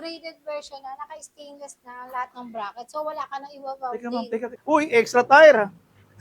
upgraded version na, naka-stainless na lahat ng bracket. So, wala ka nang Teka ma'am, i-welding. teka. Uy, extra tire ah.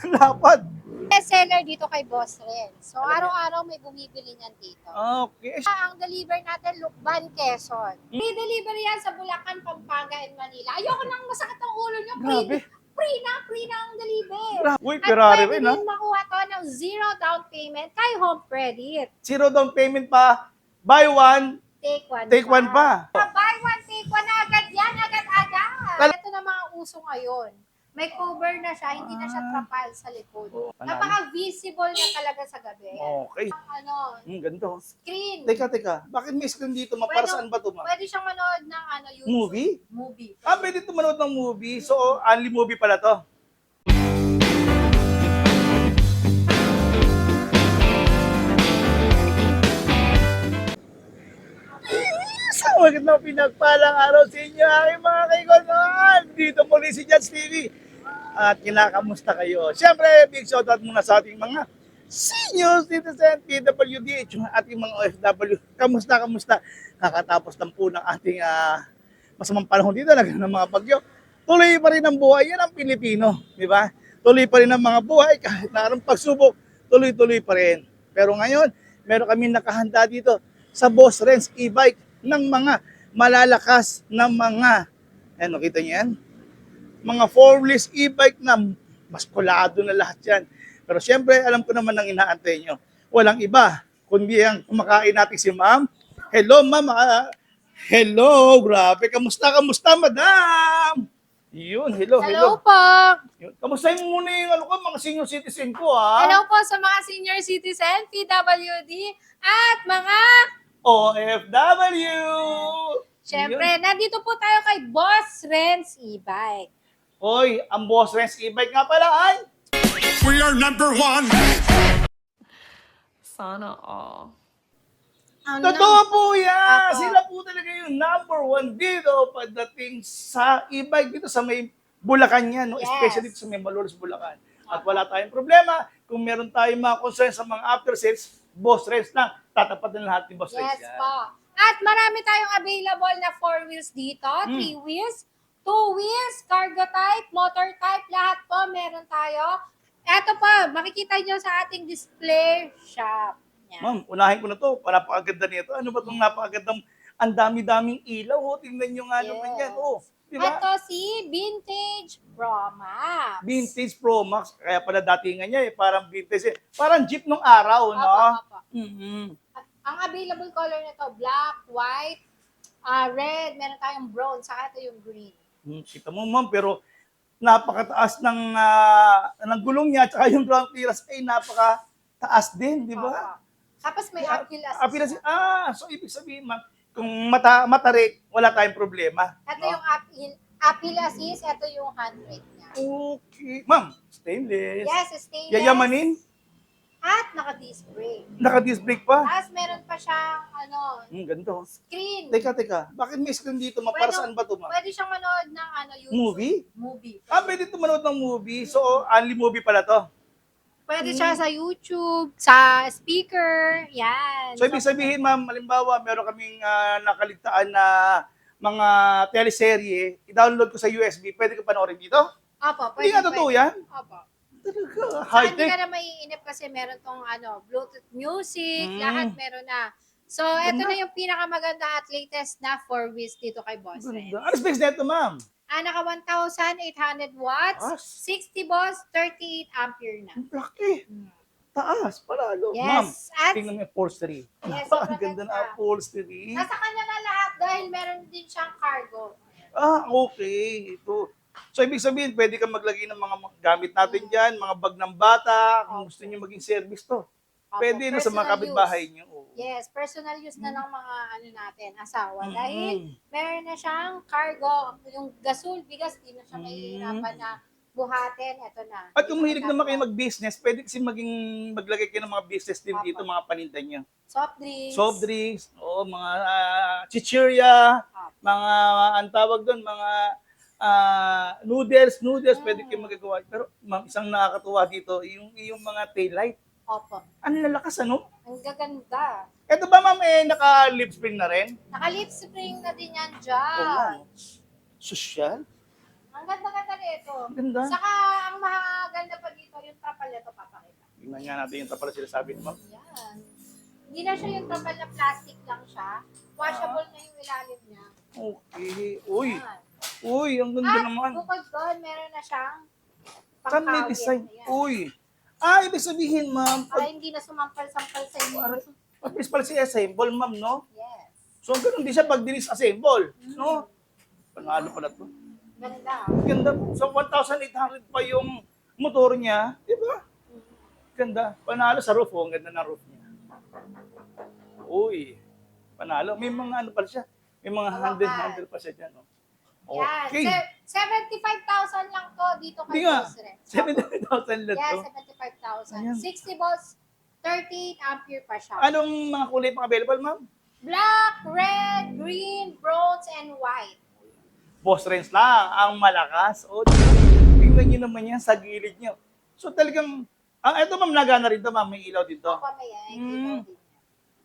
Lapad. Best seller dito kay Boss Ren. So, Alam niya. araw-araw may bumibili niyan dito. Okay. Ang deliver natin, Lukban, Quezon. Free delivery yan sa Bulacan, Pampanga, and Manila. Ayoko nang masakit ang ulo nyo. Grabe. Free na ang deliver. Uy, At Ferrari pwede rin ha. din makuha to ng zero down payment kay Home Credit. Zero down payment pa. Buy one, Take one pa. Buy one, take one na agad yan, agad-agad. Ito na mga uso ngayon. May cover na siya, hindi na siya trapal sa likod. Panalo. Napaka-visible niya talaga sa gabi. Okay. Ano, Ganito. screen. Teka. Bakit may screen dito? Para Pwede- saan ba ito, ma'am? Pwede siyang manood ng YouTube. Movie? Movie. Pwede ito manood ng movie. So, only movie pala to. Sa magandang pinagpalang araw sa inyo, aking mga kaibigan. Dito muli si Judge TV. At kinakamusta kayo? Siyempre, big shoutout muna sa ating mga senior citizen, PWD, at yung ating mga OFW. Kamusta? Kakatapos lang po ng ating masamang panahon dito, ng mga bagyo. Tuloy pa rin ang buhay, yan ang Pilipino, di ba? Tuloy pa rin ang mga buhay, kahit na anong pagsubok, tuloy-tuloy pa rin. Pero ngayon, meron kami nakahanda dito sa Boss Renz e-bike ng mga malalakas na mga, ano, kita niyo yan? Mga 4-wheels e-bike na maskulado na lahat yan. Pero siyempre, alam ko naman ang inaantay nyo. Walang iba, kundi ang kumakain natin si ma'am. Hello, ma'am. Hello, grabe. Kamusta, madam? Yun, hello. po. Yun. Kamusta mo muna yung mga senior citizen ko, ha? Hello po sa mga senior citizen, PWD, at mga... OFW! Siyempre, Yun. nandito po tayo kay Boss Renz e-bike. Hoy, ang Boss Renz e-bike nga pala ay... We are number one. Sana all. Totoo po yan! Apo. Sila po talaga yung number one dito pagdating sa e-bike dito sa may Bulacan yan, no? Yes. Especially dito sa may Malolos, Bulacan. At wala tayong problema. Kung meron tayong mga concern sa mga after sales, Boss Renz lang. Tatapat na lahat ni Boss Renz Yes yan. po. At marami tayong available na 4 wheels dito, 3 wheels, 2 wheels, cargo type, motor type, lahat po meron tayo. Eto po, makikita nyo sa ating display shop. Yan. Ma'am, unahin ko na to. Napakaganda nito. Ano ba itong napakagandang, ang dami-daming ilaw. Oh. Tingnan nyo nga naman yan. Oh, di ba? Ito si Vintage Pro Max. Vintage Pro Max. Kaya pala datingan niya parang vintage. Parang jeep nung araw, no? Opo. Mhm. Ang available color nito, black, white, red, meron tayong brown, saka ito yung green. Kita mo, ma'am, pero napakataas ng gulong niya at saka yung ground clearance ay napakataas din, di ba? Opo. Tapos may uphill Appeal assist. so ibig sabihin, ma'am, kung matarik, wala tayong problema. Ito no? yung uphill assist, ito yung handbrake niya. Okay. Ma'am, stainless. Yes, stainless. Yayamanin, At naka-disc brake. naka-disc brake pa. Tapos meron pa siyang Ganito. screen. Teka. Bakit may screen dito, ma'am? Para saan ba ito, ma'am? Pwede siyang manood ng YouTube. Movie? Movie. Pwede ito manood ng movie. So, only movie pala to. Pwede siya sa YouTube, sa speaker, yan. So, ibig sabihin, ma'am, halimbawa, meron kaming nakaligtaan na mga teleserye, i-download ko sa USB, pwede ko panoorin dito? Opo, Hindi nga totoo yan? Opo. Talaga, Saka hindi high-tech. ka na maiinip kasi meron tong Bluetooth music, Mm. lahat meron na. So, ito Ganda. na yung pinakamaganda at latest na 4 wheels dito kay Boss Ren. Ganda. Ano specs nito, ma'am? Naka 1,800 watts, Ah. 60 volts, 38 ampere na. Ang laki. Taas, palalo. Yes. Ma'am, At tingnan mo yung upholstery. Yes, Ang sobrang ganda ganda. na upholstery. nasa kanya na lahat dahil meron din siyang cargo. Okay. Ito. So, ibig sabihin, pwede kang maglagay ng mga gamit natin dyan, mga bag ng bata, kung gusto niyo maging service to. Opo, Pwede na sa mga personal kapitbahay use. niyo. Oo. Yes, personal use na ng mga natin, asawa. Mm. Dahil meron na siyang cargo, yung gasol, bigas, di na siya Mm. mahihirapan na buhatin. Ito na. At kung mahilig naman kayo Ginagawa. mag-business, pwede kasi maglagay kayo ng mga business din Opo. dito, mga paninda niyo. Soft drinks. Soft drinks, mga chichirya, Opo. mga, ang tawag doon, mga noodles, pwede kayo magagawa. Pero ma'am, isang nakakatuwa dito, yung mga tail light. Opo. Ang lalakas, ano? Ang gaganda. Ito ba, ma'am, naka-lip spring na rin? Naka-lip spring na din yan Oo, dyan. Social? Ang ganda-ganda nito. Ang ganda. Saka, ang maganda pa dito, yung trapal nito, papakita. Tingnan nga natin yung tapos sinasabi ni ma'am. Yan. Hindi na siya yung trapal na plastic lang siya. Washable na yung ilalim niya. Okay. Uy, Yan. uy, ang ganda At naman. bukod doon, meron na siyang Kan may pangkawit. design. Ayan. Uy. Ibig sabihin, ma'am, Para hindi na sumampal-sampal sa inyo. mabilis pala siya assemble, ma'am, no? Yes. So, ganun din siya pag dinis-assemble, no? Panalo pala to. Ganda. Ganda. So, 1,800 pa yung motor niya. Di ba? Ganda. Panalo sa roof. Oh. Ang ganda ng roof niya. Uy. Panalo. May mga ano pala siya. May mga handle pa siya dyan. Oh. Okay. Yan. 75,000 lang to dito Hindi kay nga. Boss Ren. 7,000 lang Yes, to. 75,000. Ayan. 60 volts, 13 ampere pa siya. Anong mga kulay pang available, ma'am? Black, red, green, bronze, and white. Boss Renz lang ang malakas. O, tingnan nyo naman yan sa gilid niyo. So, talagang, eto ma'am, nagana rin to, ma'am. May ilaw dito. Opo, may Mm. din.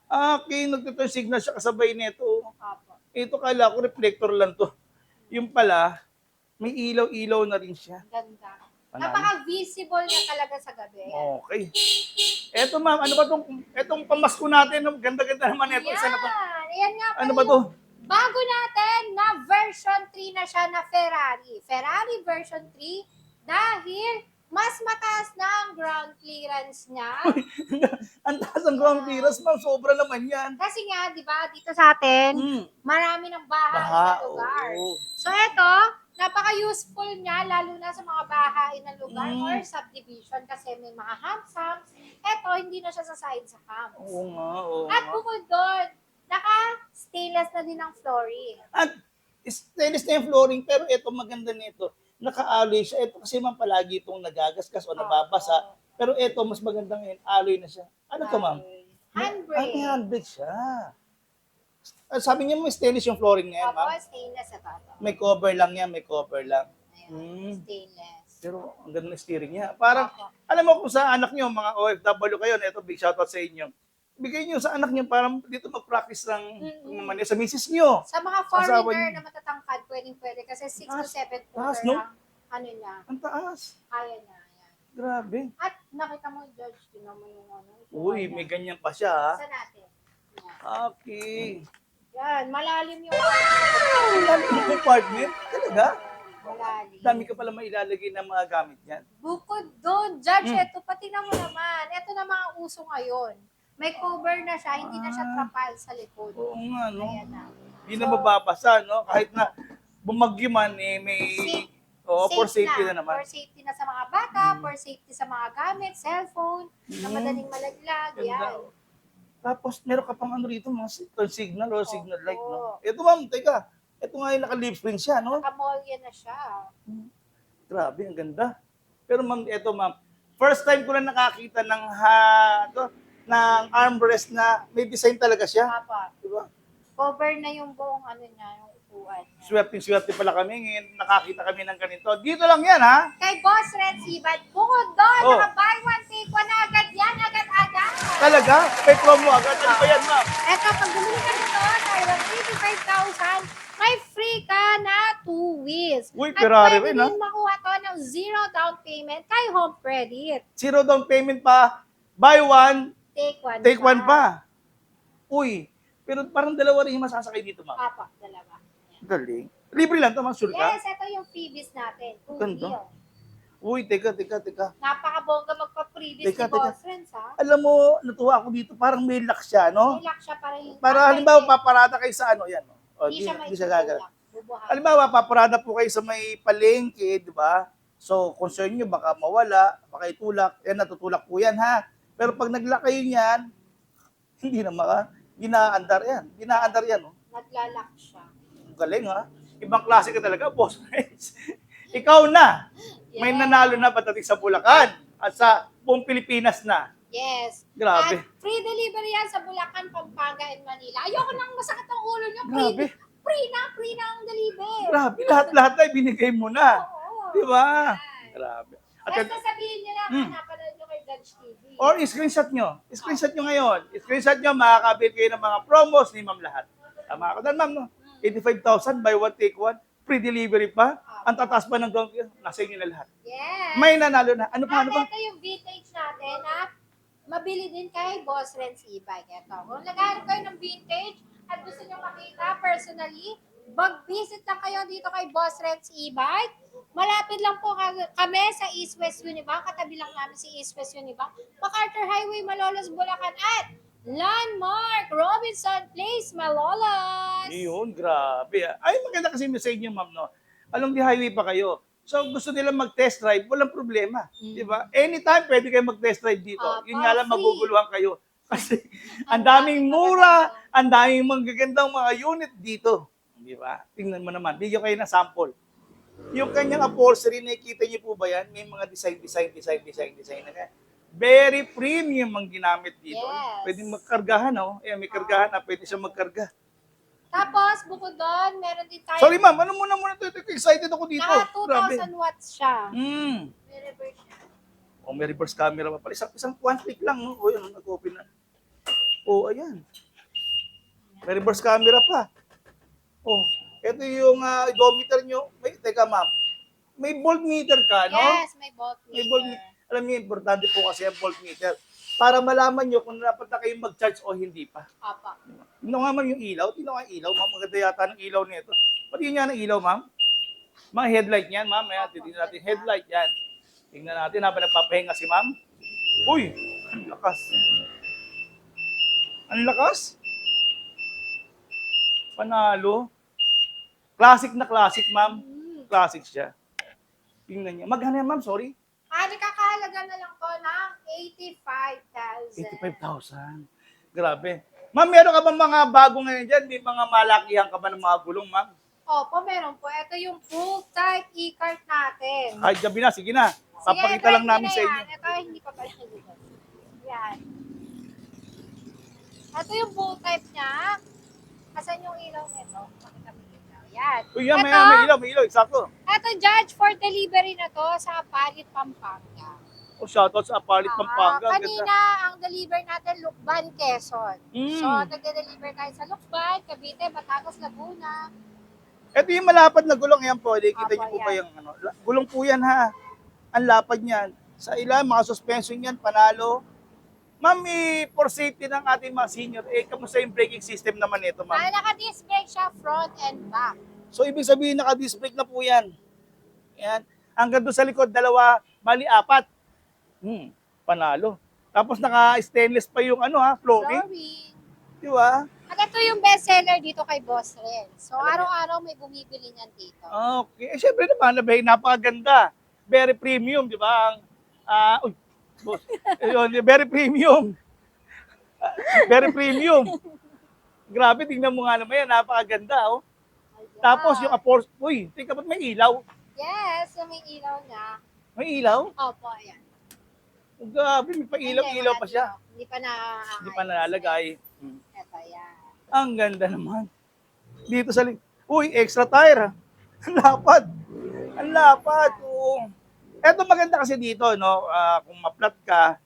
Okay, nagtuturn signal siya kasabay nito. Opo. Ito kala ko reflector lang to. Yung pala, may ilaw-ilaw na rin siya. Ganda. Panalo. Napaka-visible niya talaga sa gabi. Ayan. Okay. Eto ma'am, ano ba etong pamasko natin? Ganda-ganda naman ito. Isa na to. Ayan nga pala Ano ba yung to? bago natin na version 3 na siya na Ferrari. Ferrari version 3 dahil mas mataas na ang ground clearance niya. Ang taas ng ground clearance, ma'am. Sobra naman yan. Kasi nga, di ba, dito sa atin, marami ng bahay Baha. na lugar. Oo. So ito, napaka-useful niya, lalo na sa mga bahay na lugar or subdivision kasi may mga hamsams. Ito, hindi na siya sa side sa hams. Oo nga, oo At nga. bukod doon, naka-stainless na din ang flooring. At stainless na yung flooring, pero ito maganda nito. Naka-alloy siya. Ito kasi ma'am palagi itong nagagasgas o nababasa. Pero ito, mas magandang yun. Alloy na siya. Ano to, ma'am? Handbrake. May handbrake siya. Sabi niya mo, stainless yung flooring niya, Opo, ma'am. stainless ito. May cover lang yan, may cover lang. Ayan, stainless. Pero ang ganda ng steering niya. Parang, Opo. alam mo kung sa anak niyo, mga OFW kayo, ito big shoutout sa inyo. Bigay niyo sa anak niyo para dito mag-practice ng naman sa misis niyo. Sa mga Asawa foreigner niyo. na matatangkad, pwede kasi 6 to Taas. 7 Taas, footer no? ang ano niya, Ang taas. kaya niya. Ayan. Grabe. At nakita mo, George, tingnan mo yung ano. Uy, may ganyan pa siya. Ha? Sa natin. Yan. Okay. Yan, malalim yung Ang dami ng compartment. Talaga? malalim. Dami ka pala mailalagay ng mga gamit niyan. Bukod doon, Judge, ito, pati na mo naman. Ito na mga uso ngayon. May cover na siya, hindi na siya trapal sa likod. Oo nga, no? Ayan na. Hindi na mababasa, no? Kahit na bumagyo man, may... Safe. Oo, for Safe safety na naman. For safety na sa mga bata, for safety sa mga gamit, cellphone, na madaling malaglag. Ganda. Yan. Tapos, meron ka pang ano rito, mga turn signal o signal light, no? Oo. Ito, ma'am, teka. Ito nga yung naka-lip spring siya, no? Nakamolya na siya. Grabe, ang ganda. Pero ma'am, ito ma'am, first time ko na nakakita ng ng armrest na may design talaga siya. Papa, Di ba? cover na yung buong ano niya, yung upuan niya. Swerte pala kami ngayon, nakakita kami ng ganito. Dito lang yan, ha? Kay Boss Red Sibat, bukod doon, Oh. naka-buy one, take one na agad yan, agad-agad. Talaga? May promo agad. Ano ba yan, ma'am? Eto, pag bumili ka nito, sa 85,000, may free ka na 2 wheels. Uy, At Ferrari pwede rin, ha? din makuha to ng zero down payment kay Home Credit. Zero down payment pa. Buy one, Take one take one pa. Uy, pero parang dalawa rin yung masasakay dito, ma'am. Papa, dalawa. Ayan. Galing. Libre lang to, ma'am. Sure ka? Yes, ito yung freebies natin. 2 Ganda. wheel. Uy, teka. Napakabongga magpa-freebies Teka, si Boss Renz, ha? Alam mo, natuwa ako dito. Parang may lock siya, no? May lock siya para yung... Para halimbawa, paparada kayo sa ano, yan. O, Hindi siya di siya gagawin. Bubuhatin. Halimbawa, paparada po kayo sa may palengke, di ba? So, concern nyo, baka mawala, baka itulak. Yan, natutulak po yan, ha? Pero pag nag-lock kayo niyan, hindi na ginaandar yan, no? Naglalak siya. Ang galing, ha? Ibang klase ka talaga, boss. Ikaw na. May Yes. nanalo na patating sa Bulacan at sa buong Pilipinas na. Yes. Grabe. At free delivery yan sa Bulacan, Pampanga, and Manila. Ayoko nang masakit ang ulo niyo. Grabe. Free na ang deliver. Grabe, lahat-lahat na ibinigay mo na. Oo. Di ba? Yan. Grabe. At Basta sabihin niyo lang, Hmm. napanood niyo kay Vlog Judge TV. Or screenshot nyo. Screenshot nyo ngayon. Screenshot nyo, makakabit kayo ng mga promos ni Ma'am lahat. Tama ka doon, Ma'am, no? 85,000 buy one, take one. Free delivery pa. Ang tataas pa ng down payment. Nasa inyo na lahat. Yes. May nanalo na. Ano pa, At ano pa? ito yung vintage natin na mabili din kay Boss Renz e-bike. Ito. Kung naghahanap kayo ng vintage at gusto nyo makita personally, mag-visit lang kayo dito kay Boss Renz e-bike. Malapit lang po kami sa East West Unibank. Katabi lang namin si East West Unibank. MacArthur Highway, Malolos, Bulacan at Landmark, Robinson Place, Malolos. Yun, grabe. Ay, maganda kasi message nyo, Ma'am, no? Along the highway pa kayo. So, gusto nila mag-test drive, walang problema. Di ba? Anytime, pwede kayo mag-test drive dito. Yun nga lang, free. maguguluhan kayo. Kasi, ang daming mura, ang daming magagandang mga unit dito. Di ba? Tingnan mo naman, bigyan kayo ng sample. Yung kanyang upholstery, nakikita niyo po ba yan? May mga design na yan. Very premium ang ginamit dito. Yes. Pwede magkargahan, no? Eh, may kargahan na, pwede siya magkarga. Tapos, bukod doon, meron din tayo. Sorry, ma'am. Ano muna ito? Excited ako dito. Naka Grabe. 2,000 watts siya. Mm. May reverse siya. Oh, may reverse camera pa pala. Isang one click lang, no? Oh, yun, nag-open na. Oh, ayan. May reverse camera pa. Oh, ito yung odometer nyo. Wait, teka, ma'am. May voltmeter ka, no? Yes, may voltmeter. May voltmeter. Alam niyo, importante po kasi ang voltmeter. Para malaman nyo kung dapat na kayong mag-charge o hindi pa. Apa. Tingnan nga ma'am yung ilaw. Tingnan nga yung ilaw, ma'am. Maganda yata ng ilaw nito. Pati yun nga ng ilaw, ma'am. Mga headlight yan, ma'am. Ayan, titignan natin. Headlight yan. Tingnan natin habang nagpapahinga si ma'am. Uy! Ang lakas. Ang lakas? Panalo. Classic na classic, ma'am. Classic siya. Tingnan niya. Magkano yan, ma'am? Sorry. Nakakahalaga na lang to ng 85,000. 85,000. Grabe. Ma'am, meron ka ba mga bago ngayon dyan? May mga malakihan ka ba ng mga gulong, ma'am? Opo, meron po. Ito yung full type e-cart natin. Kahit gabi na, sige na. Sige, Papakita try lang nyo namin na sa inyo. yan. Ito hindi pa pala nalulog. Yan. Ito yung full type niya. Asan yung ilaw nito? Pakita mo yung ilaw. Yan. Uy, yan, may ilaw, eksakto. Ito, Judge, for delivery na to sa Palit, Pampanga. O, shoutout sa Apalit, Pampanga. Ang Kanina, ganda. ang deliver natin, Lukban, Quezon. Mm. So, nagde-deliver tayo sa Lukban, Cavite, Batangas, Laguna. Ito yung malapad na gulong, yan po. Kita Apo, niyo po ba yan. yung ano? Gulong po yan, ha? Ang lapad niyan. Sa ilan, mga suspension yan, panalo. Ma'am, for safety ng ating mga senior, kamusta yung braking system naman nito, ma'am? Naka-disc brake siya, front and back. So, ibig sabihin, naka-disc brake na po yan. Yan. Hanggang doon sa likod, dalawa, mali, apat. Panalo. Tapos naka-stainless pa yung flooring. Flooring. Di ba? At ito yung bestseller dito kay Boss Ren. So, araw-araw may bumibili niyan dito. Okay. Eh, syempre naman, napakaganda. Very premium, di ba? Uy, boss. Yun, very premium. Very premium. Grabe, tingnan mo nga naman yan. Napakaganda, oh. Ayan. Tapos yung upholstery, uy, tingnan ba't may ilaw? Yes, so may ilaw na. May ilaw? Opo, ayan. Oh, grabe, may pa-ilaw-ilaw Hindi, pa wala siya. dito. Hindi pa na... Hindi pa nalalagay. Ito, yan. Ang ganda naman. Dito sa uy, extra tire. Ang lapad. Ang lapad. Oo. Eto maganda kasi dito, no? Kung ma-flat ka,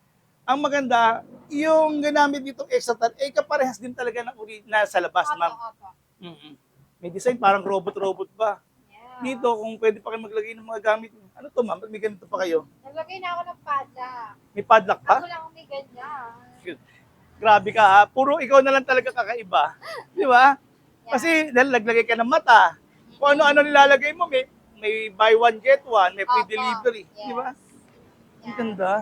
ang maganda, yung ginamit dito extra tire, kaparehas din talaga ng na sa labas, ma'am. Opo. Mm-mm. May design, parang robot-robot pa. Yeah. Dito, kung pwede pa kayo maglagay ng mga gamit. Ano to, ma'am? Ba't may ganito pa kayo? Naglagay na ako ng padlock. May padlock pa? Ako lang may ganyan. Grabe ka, ha? Puro ikaw na lang talaga kakaiba. Di ba? Kasi dahil naglagay ka ng mata, kung ano-ano nilalagay mo, may buy one, get one, may free Opo. delivery. Yes. Di ba? Ang Yan. ganda.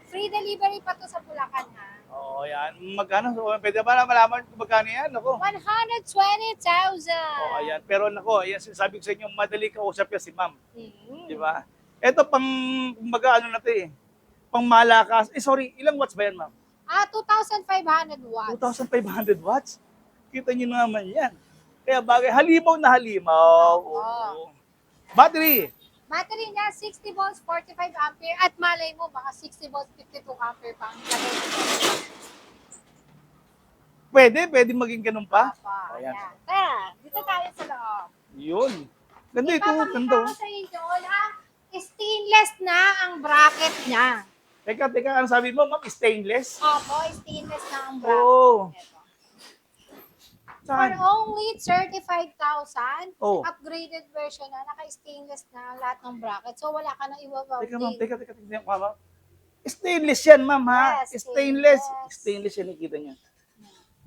Free delivery pa to sa Bulacan, ha? Oo, yan. Magkano? So, pwede ba na malaman kung magkano yan? Ako. 120,000. Oo, ayan. Pero nako, ayan, sinasabi ko sa inyo, madali kausap yan si ma'am. Mm. Di ba? Ito pang, kumbaga ano na to eh, pang malakas. Sorry, ilang watts ba yan, ma'am? 2,500 watts. 2,500 watts? Kita nyo naman yan. Kaya bagay, halimaw na halimaw. Oo. Oo. Battery. Battery niya, 60 volts, 45 ampere. At malay mo, baka 60 volts, 52 ampere pa ang lagay mo. Pwede maging ganun pa. Ayan. Ayan. Tara, dito tayo sa loob. Yun. Ganda ito, Ipapakita ganda. ko sa inyo na stainless na ang bracket niya. Teka, ano sabi mo, ma'am? Stainless? Opo, stainless na ang bracket. Oo. Ito. For Saan? only 35,000, Oh. upgraded version na, naka-stainless na lahat ng bracket. So, wala ka nang Teka, ma'am. i-update. Teka. Ma'am. Stainless yan, ma'am, ha? Yes, Stainless. stainless. Stainless yan, nakita niya.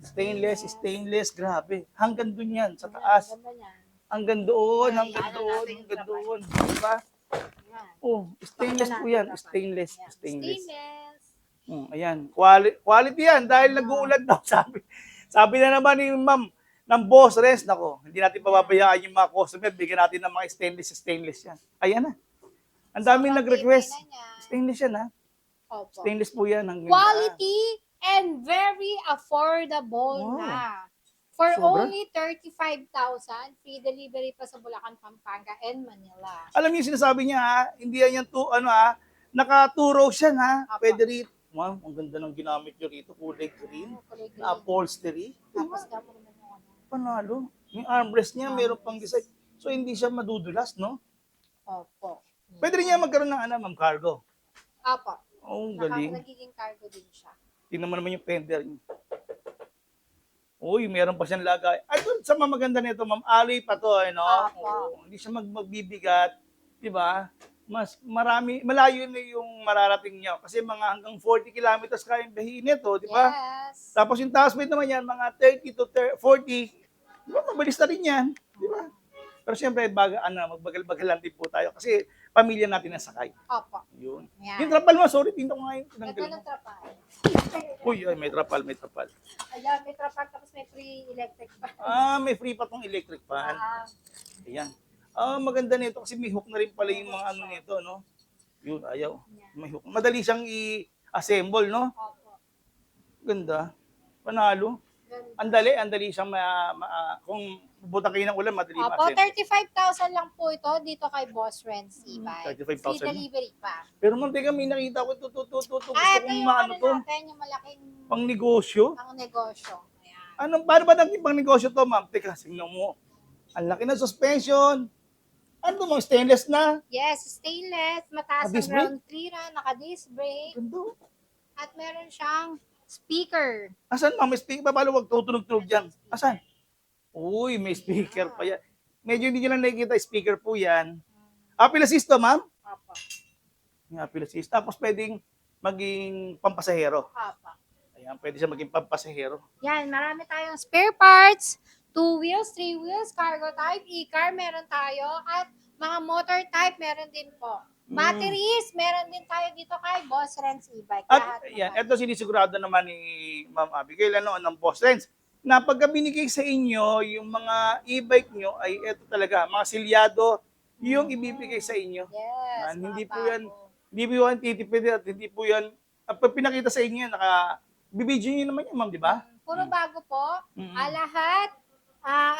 Stainless. Grabe. Hanggang dun yan, sa Ayan, taas. ganda niyan. Hanggang doon, Ay, hanggang ano doon, natin yung hanggang trapal? doon. Diba? Ayan. Oh, stainless Pakita po natin yan. trapal. Stainless. Ayan. Stainless. Stainless. Ayan. Quality yan dahil nag-uulan daw, sabi na naman ni ma'am ng boss rest, nako, hindi natin pababayaan yung mga customer, bigyan natin ng mga stainless yan. Ayan na. Ang daming Sobrang nag-request. tibay na niya. Stainless yan, ha? Opo. Stainless po yan. Hanggang Quality and very affordable Wow. na. For Sobra. only 35,000, free delivery pa sa Bulacan, Pampanga, and Manila. Alam niyo yung sinasabi niya, ha? Hindi yan naka-two rows yan, ha? Apa. Pwede rito. Ma'am, ang ganda ng ginamit niyo rito, kulay green. Kulay green. Na upholstery. Tapos dapat naman yung ano. Panalo. Yung armrest niya, meron pang design. So, hindi siya madudulas, no? Opo. Pwede rin niya magkaroon ng ma'am, cargo. Opo. Oh, galing. Nagiging cargo din siya. Tingnan mo naman yung fender niya. Uy, meron pa siyang lagay. Ay, doon sa mamaganda nito, ma'am, alloy pa to, no? Apo. Oo, hindi siya magbibigat, 'di ba? Mas malayo na yung mararating niya kasi mga hanggang 40 kilometers kayang biyahin nito, 'di ba? Yes. Tapos yung task weight naman yan, mga 30 to 40, di ba, mabilis na rin yan, di ba? Pero siyempre, magbagal-bagalan din po tayo kasi pamilya natin ang sakay. Opo. Yun. Yan. Yung trapal mo, sorry, tinto ko nga yung Ganda tinanggal ng mo. trapal. Uy, ay, may trapal. Ayan, may trapal tapos may free electric pa. May free pa tong electric fan. Ayan. Maganda nito kasi may hook na rin pala yung mga ano nito, no? Yun, ayaw. May hook. Madali siyang i-assemble, no? Opo. Ganda. Panalo. Ganda. Ang dali siyang kung bubutang kayo ng ulan, madali Opo, ma-assemble. 35,000 lang po ito dito kay Boss Renz e-bike. 35,000 Free na. delivery pa. Pero ma'am, teka, may nakita ko ito. Gusto Ito kong yung maano ano to. natin, yung malaking Pang negosyo. ang negosyo. Ayan. Paano ba naging pang negosyo to, ma'am? Teka, singnan mo. Ang laki ng suspension. Ano to, mga stainless na? Yes, stainless, mataas ang Disc ground clearance, naka-disc brake, Ganda. at meron siyang speaker. Asan, ma'am? May speaker. Paano wag tutunog-tunog dyan? Asan? Uy, may speaker pa yan. Medyo hindi nyo lang nakikita, speaker po yan. Apple Assist to, ma'am? Opo. Yung Apple Assist. Tapos pwedeng maging pampasahero. Opo. Ayan, pwede siya maging pampasahero. Yan, marami tayong spare parts, 2 wheels, 3 wheels, cargo type, e-car meron tayo, at mga motor type meron din po. Batteries, meron din tayo dito kay Boss Renz e-bike. At Lahat yan, naman. ito sinisigurado naman ni Ma'am Abigail, ng Boss Renz, na pagka binigay sa inyo, yung mga e-bike nyo, ay ito talaga, mga silyado, yung ibibigay sa inyo. Yes, Hindi mga po yan, bago. hindi po yan titipid at hindi po yan, pag pinakita sa inyo, bibidyo nyo naman yan, ma'am, di ba? Puro bago po. Mm. Lahat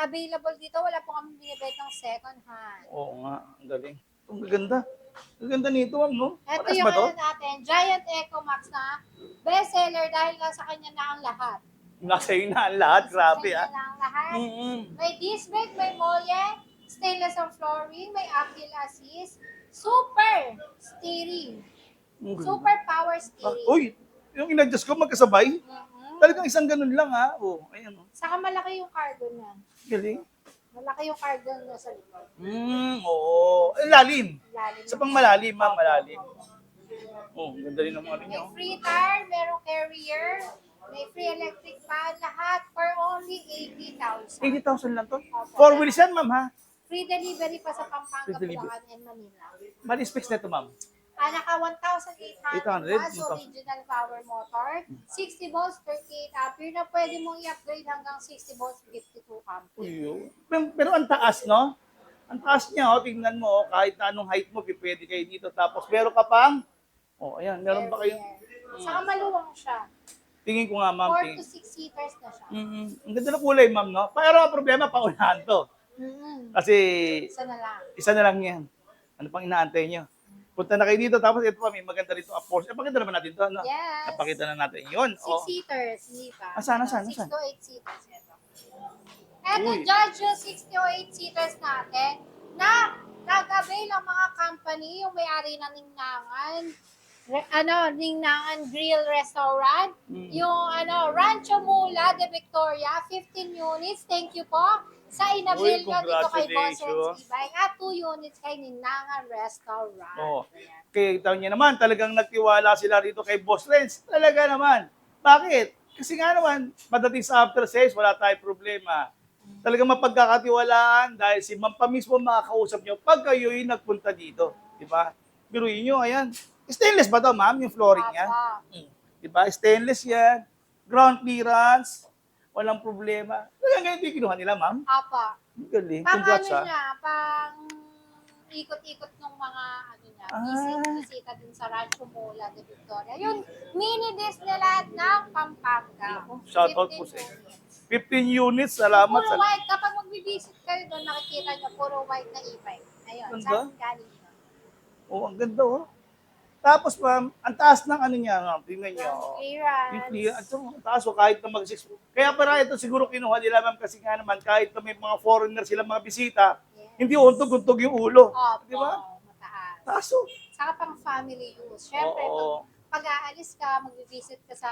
available dito. Wala po kami binibenta ng second hand. Oo nga, ang galing. Ang gaganda. Ang ganda nito, ma'am, no? Ito Pares yung ba to? ano natin, Giant Eco Max na bestseller dahil nga sa kanya na ang lahat. Nasa iyo na ang lahat, grabe, Sa ah. kanya na ang lahat. Mm-mm. May disc brake, may moye, stainless ang flooring, may active assist, super steering, Ang ganda. super power steering. Uy, yung in-adjust ko magkasabay. Mhm. Talagang isang ganun lang, ha? Oh, ayan, oh. Saka malaki yung cargo niya. Galing. Malaki yung cargo niya sa likod. Oo. Lalim. Lalim. Sa pang malalim, ma'am, malalim. Oh, ganda rin ng mga rin May niya, oh. free tire, merong carrier, may free electric fan, lahat for only 80,000. 80,000 lang to. Opo. 4 wheels yan, ma'am, ha? Free delivery pa sa Pampanga, Free delivery. Bulacan, and Manila. Bali specs na to, ma'am. Naka 1,800 800, watts, original power motor, 60 volts, 38 ampere na pwede mong i-upgrade hanggang 60 volts, 52 ampere. Uy, oh. Pero ang taas, no? Ang taas niya, oh. Tingnan mo, oh. Kahit na anong height mo, pwede kayo dito. Tapos meron ka pang, oh, ayan, meron pa kayong, Saka maluwang siya. tingin ko nga, ma'am. 4 to 6 seaters na siya. Ang ganda ng kulay, ma'am, no? Pero ang problema, paunahan to. Kasi, Isa na lang. isa na lang yan. Ano pang inaantay nyo? Punta na kayo dito, tapos ito pa, may maganda rito, of course. Pakita naman natin to, no? Yes. Napakita na natin yun. 6 Oh. seaters, hindi pa. Asan? 6 to 8 seaters. Ito, Uy. Judge, yung 6 to 8 seaters natin na nag-avail ang mga company, yung may-ari ng Ningnangan, Ningnangan Grill Restaurant. Yung Rancho Mula de Victoria, 15 units. Thank you po sa inabil Uy, nyo dito kay Boss congratulations. Bike at 2 units kay Ningnangan Restaurant. Oo. Ayan. Kaya taon niya naman, talagang nagtiwala sila rito kay Boss Renz. Talaga naman. Bakit? Kasi nga naman, pagdating sa after sales, wala tayong problema. Talagang mapagkakatiwalaan dahil si Ma'am pa mismo makakausap nyo pag kayo'y nagpunta dito. Di ba? Biruin nyo, ayan. Stainless ba to, ma'am, yung flooring niya? Apa. Di ba? Stainless yan. Ground clearance. Walang problema. Talagang ganyan yung kinuha nila, ma'am. Apa. Ang galing. Pang Congrats, ano ha. niya, pang ikot-ikot ng mga niya, bisita din sa Rancho Mula de Victoria. Yung mini Disneyland ng Pampanga. Shoutout po 15 sa inyo. units. 15 units, salamat. Puro white. Kapag mag-visit kayo doon, nakikita nyo puro white na e-bike. Ayun, Ganda. saan galing yun? Oh, ang ganda, oh. Tapos, ma'am, ang taas ng ano niya, ma'am. Tingnan niyo. Oh. Yung clear. At Clearance. so, ang taas, oh, kahit na mag-6. Kaya para ito siguro kinuha nila, ma'am, kasi nga naman, kahit na may mga foreigner sila mga bisita, Yes. hindi untog-untog yung ulo. Opo, Di ba? mataas. Taas, oh. Saka pang family use. Siyempre, Oo. pag aalis ka, mag-visit ka sa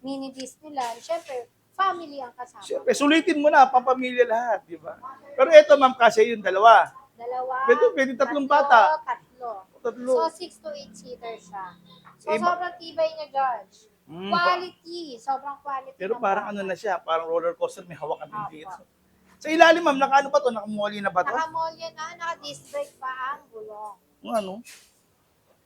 mini Disneyland, siyempre, family ang kasama. Siyempre, sulitin mo na, pampamilya lahat, di ba? Pero ito, ma'am, kasi yung dalawa. Dalawa. Pwede tatlong bata. Tatlo. Tatlo. So, 6 to 8 seater siya. So, Eh, sobrang tibay niya, George. Quality. Sobrang quality. Pero ng parang bata. ano na siya, parang roller coaster, may hawakan din Opo. dito. Sa ilalim, ma'am, nakaano ba to? Nakamoli na ba to? Nakamolya na, naka-disc brake pa ang gulong. Yung ano?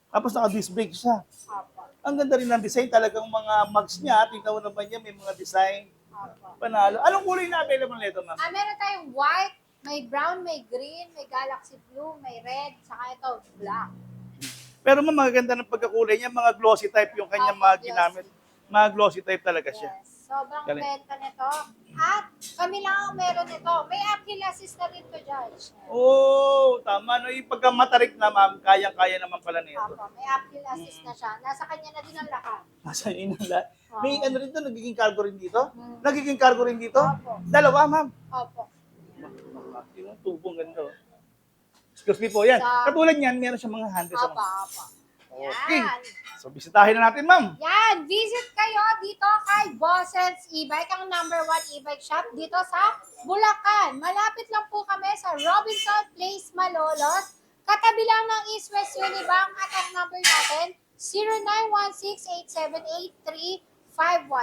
Tapos naka-disc brake siya. Opo. Ang ganda rin ng design, talagang mga mugs niya. Tingnan mo naman niya, may mga design. Opo. Panalo. Anong kulay na available nito, ma'am? Meron tayong white, may brown, may green, may galaxy blue, may red, saka ito, black. Pero ma'am, magaganda ng pagkakulay niya. Mga glossy type yung kanyang Opo, mga glossy. ginamit. Mga glossy type talaga siya. Yes. Sobrang Galing. benta nito. At kami lang ang meron nito. May uphill assist na rin to, Judge. Oo, tama. No, yung pagkamatarik na, ma'am, kayang-kaya naman pala nito. Opo, may uphill assist na siya. Nasa kanya na din ang lakas. Nasa inala. May Oo. ano rin to, nagiging cargo rin dito? Mm. Nagiging cargo rin dito? Opo. Dalawa, ma'am. Opo. Yung tubong ganda. Oh. Excuse me po, yan. Sa- Katulad niyan, meron siyang mga handles. Opo, opo. Okay. Yan. So, bisitahin na natin, ma'am. Yan, visit kayo dito kay Bossens E-Bike, ang #1 e-bike shop dito sa Bulacan. Malapit lang po kami sa Robinson Place, Malolos. Katabi lang ng East West Unibank at ang number natin, 0916-878-3519.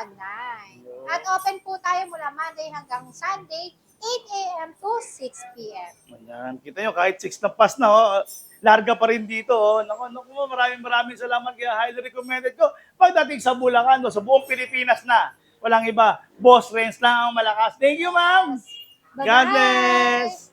At open po tayo mula Monday hanggang Sunday, 8 a.m. to 6 p.m. Ayan, kita nyo, kahit 6 na pass na, oh, larga pa rin dito. Oh. Naku, maraming salamat. Kaya highly recommended ko. Pagdating sa Bulacan, no, sa buong Pilipinas na, walang iba, Boss Renz lang ang malakas. Thank you, ma'am. God Bye-bye! bless.